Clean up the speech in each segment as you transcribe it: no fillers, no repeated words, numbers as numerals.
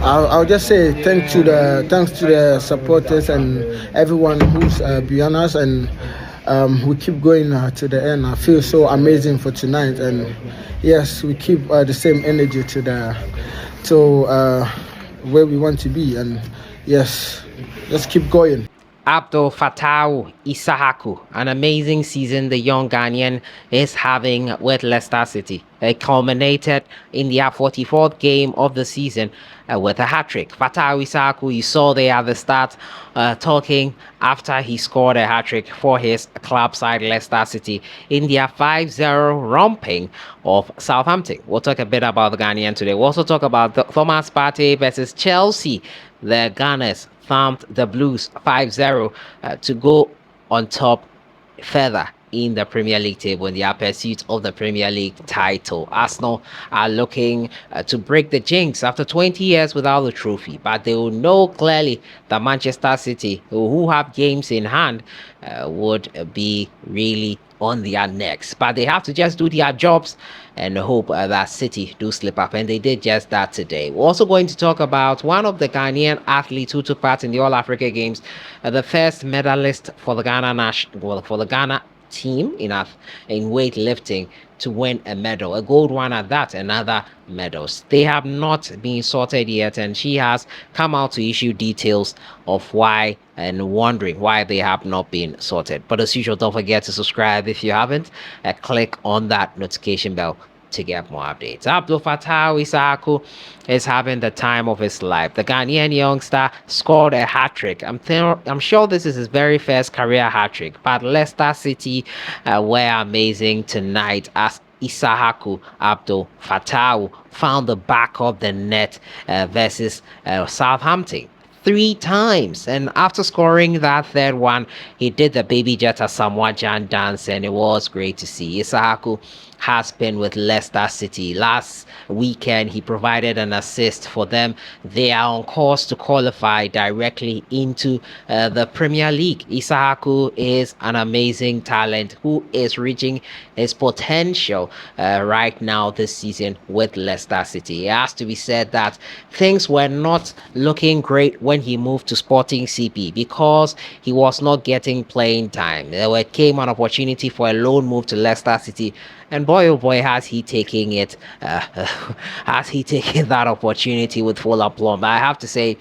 I'll just say thanks to the supporters and everyone who's beyond us, and we keep going to the end. I feel so amazing for tonight, and yes, we keep the same energy to where we want to be, and yes, let's keep going. Abdul Fatawu Issahaku, an amazing season the young Ghanaian is having with Leicester City. It culminated in their 44th game of the season with a hat-trick. Fatawu Issahaku, you saw there at the start talking after he scored a hat-trick for his club side Leicester City in their 5-0 romping of Southampton. We'll talk a bit about the Ghanaian today. We'll also talk about the Thomas Partey versus Chelsea. The Gunners thumped the Blues 5-0 to go on top further in the Premier League table in their pursuit of the Premier League title. Arsenal are looking to break the jinx after 20 years without the trophy, but they will know clearly that Manchester City, who have games in hand, would be really on their necks. But they have to just do their jobs and hope that City do slip up, and they did just that today. We're also going to talk about one of the Ghanaian athletes who took part in the All-Africa Games, the first medalist for the Ghana team in weightlifting to win a medal, a gold one at that, and other medals. They have not been sorted yet, and she has come out to issue details of why and wondering why they have not been sorted. But as usual, don't forget to subscribe if you haven't. Click on that notification bell to get more updates. Abdul Fatawu Issahaku is having the time of his life. The Ghanaian youngster scored a hat-trick. I'm sure this is his very first career hat-trick, but Leicester City were amazing tonight as Issahaku Abdul Fatawu found the back of the net versus Southampton 3 times, and after scoring that third one, he did the baby Jetta Samoa Jan dance, and it was great to see. Issahaku has been with Leicester City. Last weekend, he provided an assist for them. They are on course to qualify directly into the Premier League. Issahaku is an amazing talent who is reaching his potential right now this season with Leicester City. It has to be said that things were not looking great when he moved to Sporting CP because he was not getting playing time. There came an opportunity for a loan move to Leicester City, and boy oh boy, has he taken it has he taken that opportunity with full aplomb. I have to say,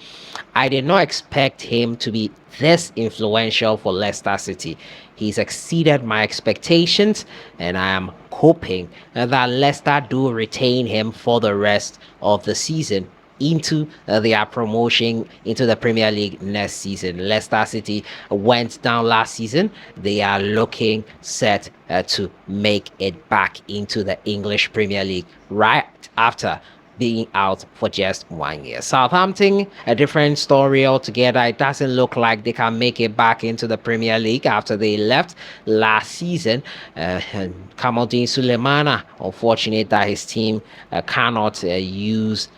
I did not expect him to be this influential for Leicester City. He's exceeded my expectations, and I am hoping that Leicester do retain him for the rest of the season into their promotion into the Premier League next season. Leicester City went down last season. They are looking set to make it back into the English Premier League right after being out for just 1 year. Southampton, a different story altogether. It doesn't look like they can make it back into the Premier League after they left last season. Kamaldeen Sulemana, unfortunate that his team cannot use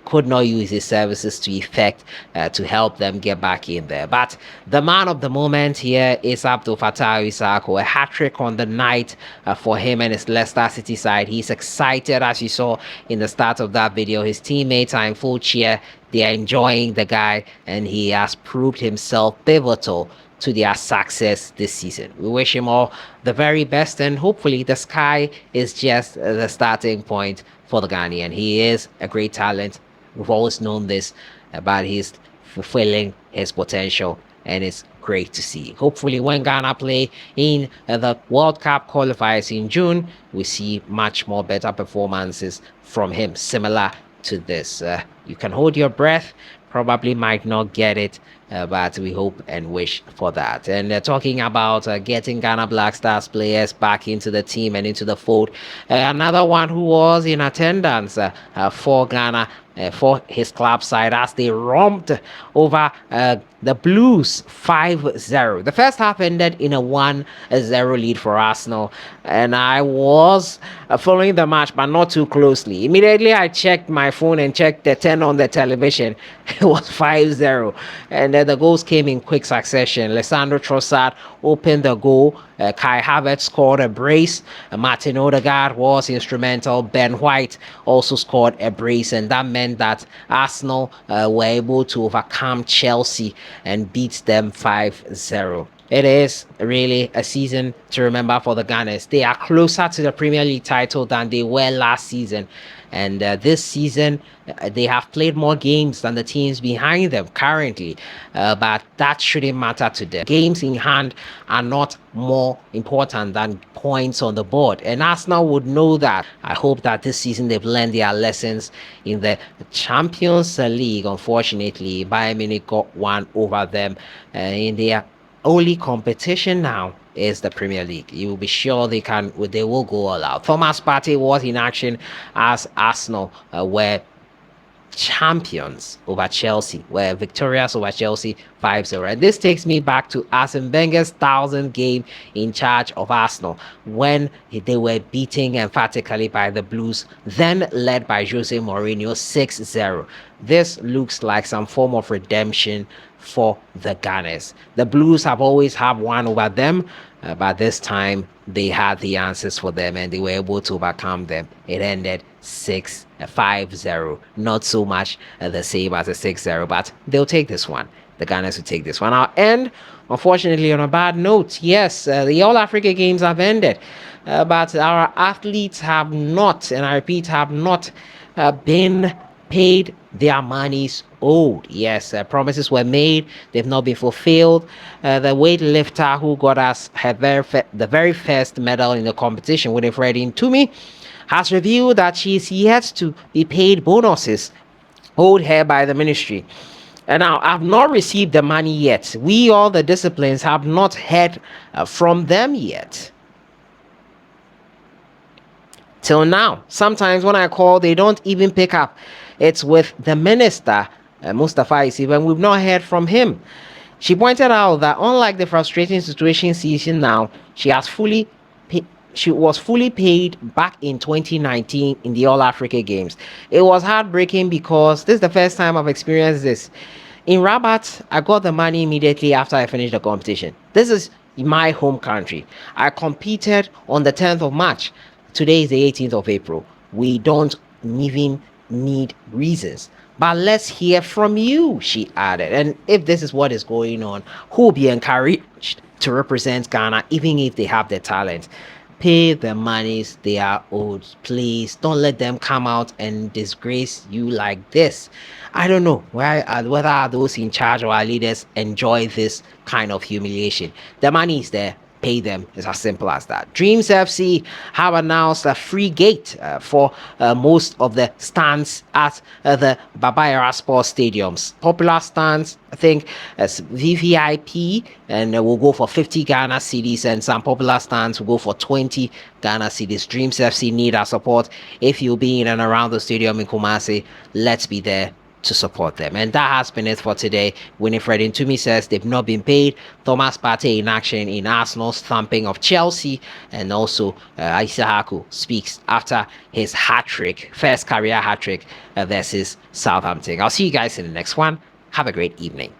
could not use his services to effect to help them get back in there. But the man of the moment here is Abdul Fatawu Issahaku, a hat-trick on the night for him and his Leicester City side. He's excited, as you saw in the start of that video. His teammates are in full cheer. They are enjoying the guy, and he has proved himself pivotal to their success this season. We wish him all the very best, and hopefully the sky is just the starting point for the Ghanaian. He is a great talent. We've always known this, but he's fulfilling his potential, and it's great to see. Hopefully when Ghana play in the World Cup qualifiers in June, we see much more better performances from him, similar to this. You can hold your breath, probably might not get it, but we hope and wish for that. And talking about getting Ghana Black Stars players back into the team and into the fold, another one who was in attendance for Ghana, for his club side, as they romped over the Blues 5-0. The first half ended in a 1-0 lead for Arsenal, and I was following the match, but not too closely. Immediately I checked my phone and checked the 10 on the television. It was 5-0, and the goals came in quick succession. Lissandro Trossard opened the goal Kai Havertz scored a brace. Martin Odegaard was instrumental. Ben White also scored a brace, and that meant that Arsenal were able to overcome Chelsea and beat them 5-0. It is really a season to remember for the Gunners. They are closer to the Premier League title than they were last season. And this season, they have played more games than the teams behind them currently. But that shouldn't matter to them. Games in hand are not more important than points on the board. And Arsenal would know that. I hope that this season they've learned their lessons in the Champions League. Unfortunately, Bayern Munich got one over them in their only competition now is the Premier League. You will be sure they will go all out. Thomas Partey was in action as Arsenal were champions over Chelsea, were victorious over Chelsea 5-0. And this takes me back to Arsene Wenger's 1,000th game in charge of Arsenal when they were beaten emphatically by the Blues, then led by Jose Mourinho 6-0. This looks like some form of redemption for the Gunners. The Blues have always had one over them, but this time they had the answers for them and they were able to overcome them. It ended 5-0. Not so much the same as a 6-0, but they'll take this one. The Gunners will take this one. I'll end, unfortunately, on a bad note. Yes, the All Africa Games have ended, but our athletes have not, and I repeat, have not been paid their monies owed. Yes, promises were made, they've not been fulfilled. The weightlifter who got us the very first medal in the competition, Winifred Ntumi, has revealed that she is yet to be paid bonuses owed her by the ministry. And now I've not received the money yet. We, all the disciplines, have not heard from them yet. Till now, sometimes when I call, they don't even pick up. It's with the minister, Mustafa Isib, and we've not heard from him. She pointed out that unlike the frustrating situation season now, she was fully paid back in 2019 in the All Africa Games. It was heartbreaking because this is the first time I've experienced this. In Rabat, I got the money immediately after I finished the competition. This is my home country. I competed on the 10th of March. Today is the 18th of April. We don't even need reasons. But let's hear from you, she added. And if this is what is going on, who will be encouraged to represent Ghana even if they have the talent? Pay the monies they are owed. Please don't let them come out and disgrace you like this. I don't know whether those in charge or our leaders enjoy this kind of humiliation. The money is there. Pay them. It's as simple as that. Dreams FC have announced a free gate for most of the stands at the Babayara Sports Stadiums. Popular stands, I think, as VVIP, and will go for 50 Ghana cedis, and some popular stands will go for 20 Ghana cedis. Dreams FC need our support. If you'll be in and around the stadium in Kumasi, let's be there to support them. And that has been it for today. Winifred Ntumi says they've not been paid. Thomas Partey in action in Arsenal's thumping of Chelsea, and also Issahaku speaks after his hat-trick, first career hat-trick versus Southampton. I'll see you guys in the next one. Have a great evening.